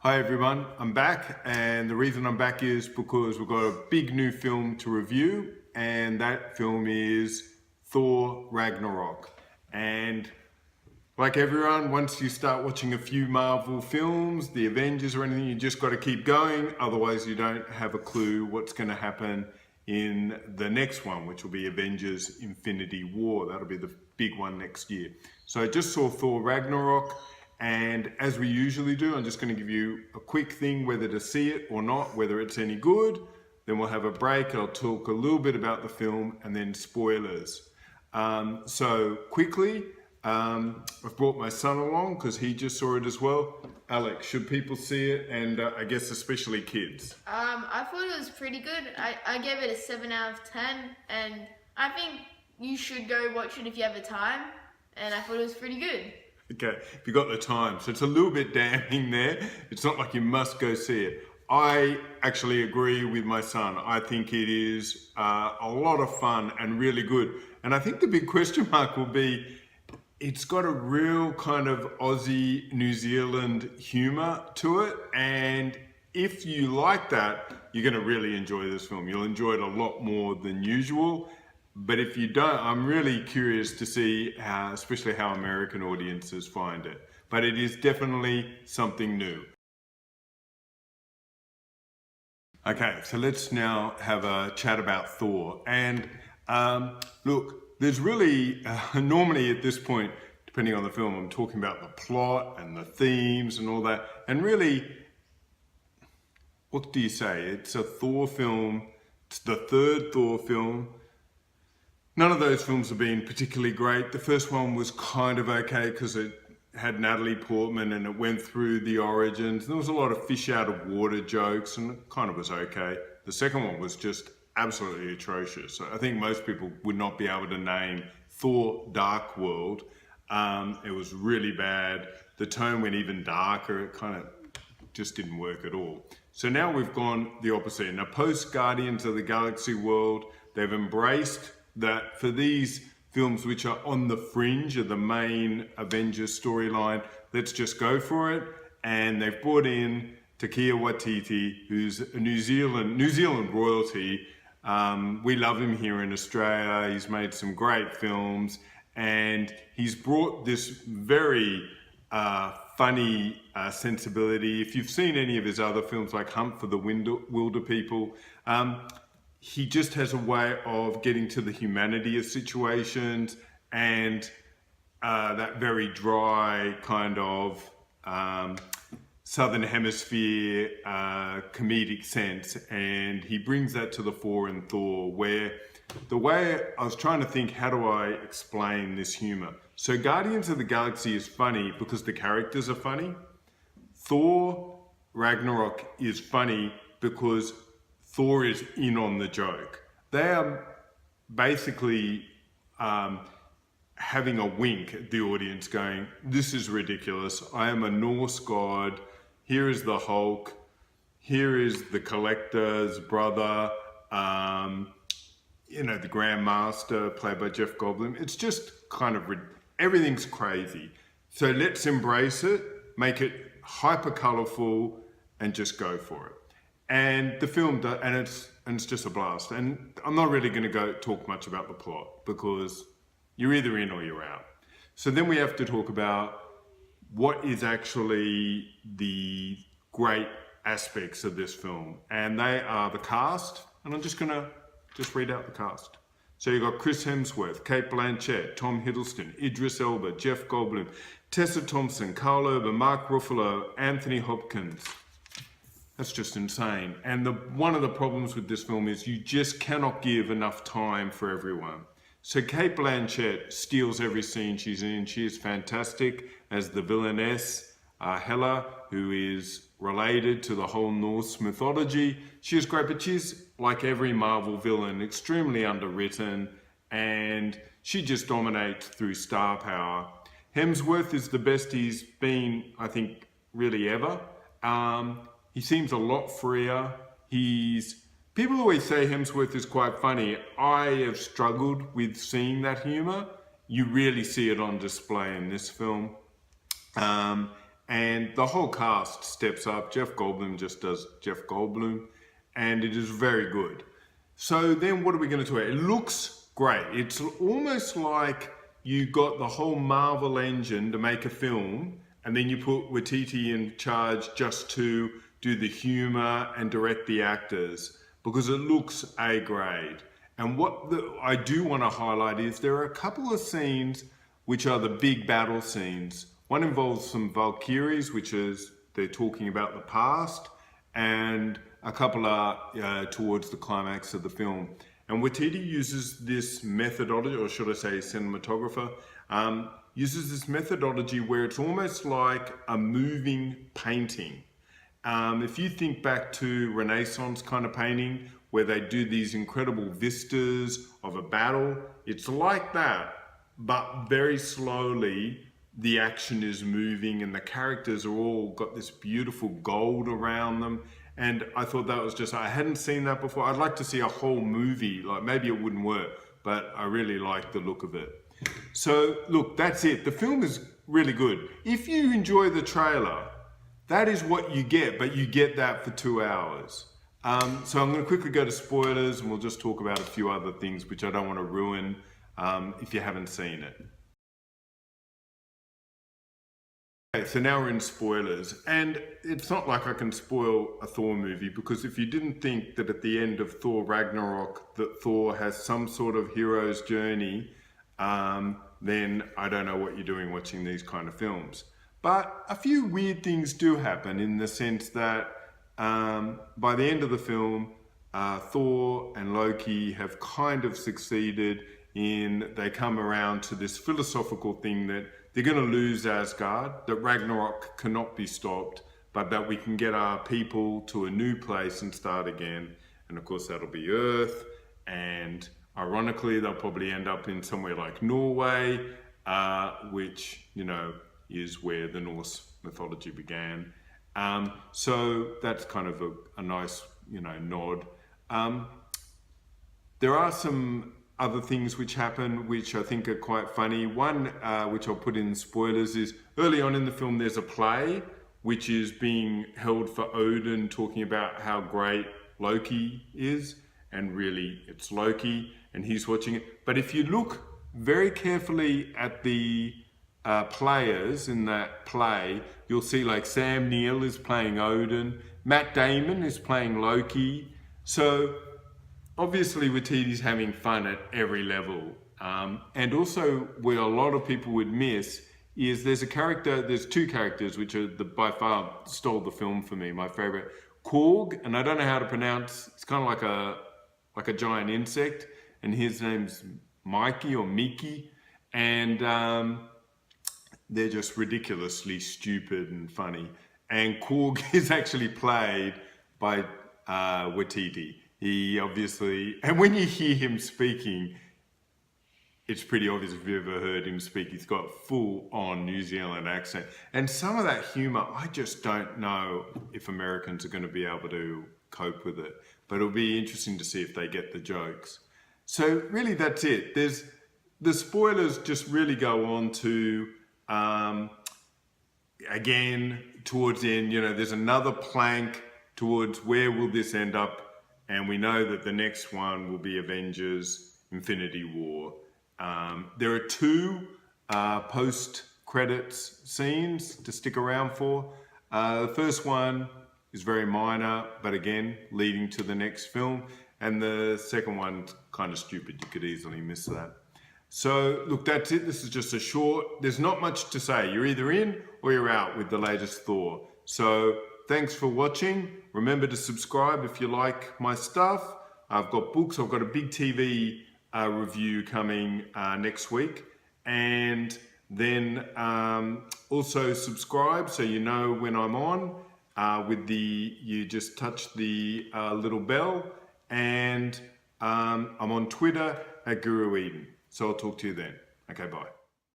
Hi everyone, I'm back, and the reason I'm back is because we've got a big new film to review, and that film is Thor Ragnarok. And like everyone, once you start watching a few Marvel films, the Avengers or anything, you just got to keep going, otherwise you don't have a clue what's going to happen in the next one, which will be Avengers Infinity War. That'll be the big one next year. So I just saw Thor Ragnarok, and as we usually do, I'm just going to give you a quick thing, whether to see it or not, whether it's any good. Then we'll have a break. I'll talk a little bit about the film and then spoilers. So quickly, I've brought my son along because he just saw it as well. Alex, should people see it? And I guess especially kids. I thought it was pretty good. I gave it a 7 out of 10, and I think you should go watch it if you have the time, and I thought it was pretty good. Okay, if you got the time. So it's a little bit damning there. It's not like you must go see it. I actually agree with my son. I think it is a lot of fun and really good. And I think the big question mark will be, it's got a real kind of Aussie, New Zealand humor to it. And if you like that, you're going to really enjoy this film. You'll enjoy it a lot more than usual. But if you don't, I'm really curious to see how, especially how American audiences find it. But it is definitely something new. Okay, so let's now have a chat about Thor. And look, there's really, normally at this point, depending on the film, I'm talking about the plot and the themes and all that. And really, what do you say? It's a Thor film. It's the third Thor film. None of those films have been particularly great. The first one was kind of okay because it had Natalie Portman and it went through the origins. There was a lot of fish out of water jokes and it kind of was okay. The second one was just absolutely atrocious. I think most people would not be able to name Thor Dark World. It was really bad. The tone went even darker. It kind of just didn't work at all. So now we've gone the opposite. Now post Guardians of the Galaxy world, they've embraced that for these films which are on the fringe of the main Avengers storyline, let's just go for it. And they've brought in Taika Waititi, who's a New Zealand royalty. We love him here in Australia. He's made some great films, and he's brought this very funny sensibility. If you've seen any of his other films like Hunt for the Wilder People, he just has a way of getting to the humanity of situations and that very dry kind of Southern Hemisphere comedic sense. And he brings that to the fore in Thor, where the way I was trying to think, how do I explain this humor? So Guardians of the Galaxy is funny because the characters are funny. Thor Ragnarok is funny because Thor is in on the joke. They are basically having a wink at the audience going, this is ridiculous. I am a Norse god. Here is the Hulk. Here is the Collector's brother. You know, the Grand Master played by Jeff Goldblum. It's just kind of, everything's crazy. So let's embrace it, make it hyper colorful and just go for it. And the film, and it's just a blast. And I'm not really going to talk much about the plot because you're either in or you're out. So then we have to talk about what is actually the great aspects of this film. And they are the cast. And I'm just going to read out the cast. So you've got Chris Hemsworth, Cate Blanchett, Tom Hiddleston, Idris Elba, Jeff Goldblum, Tessa Thompson, Carl Urban, Mark Ruffalo, Anthony Hopkins. That's just insane. And one of the problems with this film is you just cannot give enough time for everyone. So Cate Blanchett steals every scene she's in. She is fantastic as the villainess, Hela, who is related to the whole Norse mythology. She is great, but she's like every Marvel villain, extremely underwritten, and she just dominates through star power. Hemsworth is the best he's been, I think, really ever. He seems a lot freer. People always say Hemsworth is quite funny. I have struggled with seeing that humor. You really see it on display in this film. and the whole cast steps up. Jeff Goldblum just does Jeff Goldblum, and it is very good. So then what are we going to talk about? It looks great. It's almost like you got the whole Marvel engine to make a film, and then you put Waititi in charge just to do the humor and direct the actors, because it looks A grade. And what I do want to highlight is there are a couple of scenes which are the big battle scenes. One involves some Valkyries, which is they're talking about the past, and a couple are towards the climax of the film. And Waititi uses this methodology, or should I say cinematographer, uses this methodology where it's almost like a moving painting. If you think back to Renaissance kind of painting, where they do these incredible vistas of a battle, it's like that, but very slowly the action is moving and the characters are all got this beautiful gold around them. And I thought that was just, I hadn't seen that before. I'd like to see a whole movie, like maybe it wouldn't work, but I really like the look of it. So look, that's it. The film is really good. If you enjoy the trailer, that is what you get, but you get that for 2 hours. So I'm going to quickly go to spoilers, and we'll just talk about a few other things which I don't want to ruin if you haven't seen it. Okay, so now we're in spoilers, and it's not like I can spoil a Thor movie, because if you didn't think that at the end of Thor Ragnarok that Thor has some sort of hero's journey, then I don't know what you're doing watching these kind of films. But a few weird things do happen, in the sense that by the end of the film, Thor and Loki have kind of succeeded in, they come around to this philosophical thing that they're going to lose Asgard, that Ragnarok cannot be stopped, but that we can get our people to a new place and start again. And of course that'll be Earth, and ironically they'll probably end up in somewhere like Norway, which, you know, is where the Norse mythology began. So that's kind of a nice, you know, nod. There are some other things which happen which I think are quite funny. One, which I'll put in spoilers, is early on in the film there's a play which is being held for Odin, talking about how great Loki is, and really it's Loki and he's watching it. But if you look very carefully at the players in that play, you'll see like Sam Neill is playing Odin, Matt Damon is playing Loki. So obviously Waititi's having fun at every level. And also where a lot of people would miss is there's two characters which are by far stole the film for me. My favorite, Korg, and I don't know how to pronounce, it's kind of like a giant insect, and his name's Mikey or Miki, and they're just ridiculously stupid and funny. And Korg is actually played by Waititi. He obviously, and when you hear him speaking, it's pretty obvious if you've ever heard him speak. He's got full-on New Zealand accent. And some of that humor, I just don't know if Americans are going to be able to cope with it. But it'll be interesting to see if they get the jokes. So really that's it. The spoilers just really go on to, again, towards the end, you know, there's another plank towards where will this end up. And we know that the next one will be Avengers Infinity War. There are two post-credits scenes to stick around for. The first one is very minor, but again, leading to the next film. And the second one's kind of stupid. You could easily miss that. So look, that's it. This is just a short, there's not much to say. You're either in or you're out with the latest Thor. So thanks for watching. Remember to subscribe if you like my stuff. I've got books. I've got a big TV review coming next week. And then also subscribe so you know when I'm on. You just touch the little bell. And I'm on Twitter at Guru Eden. So I'll talk to you then. Okay, bye.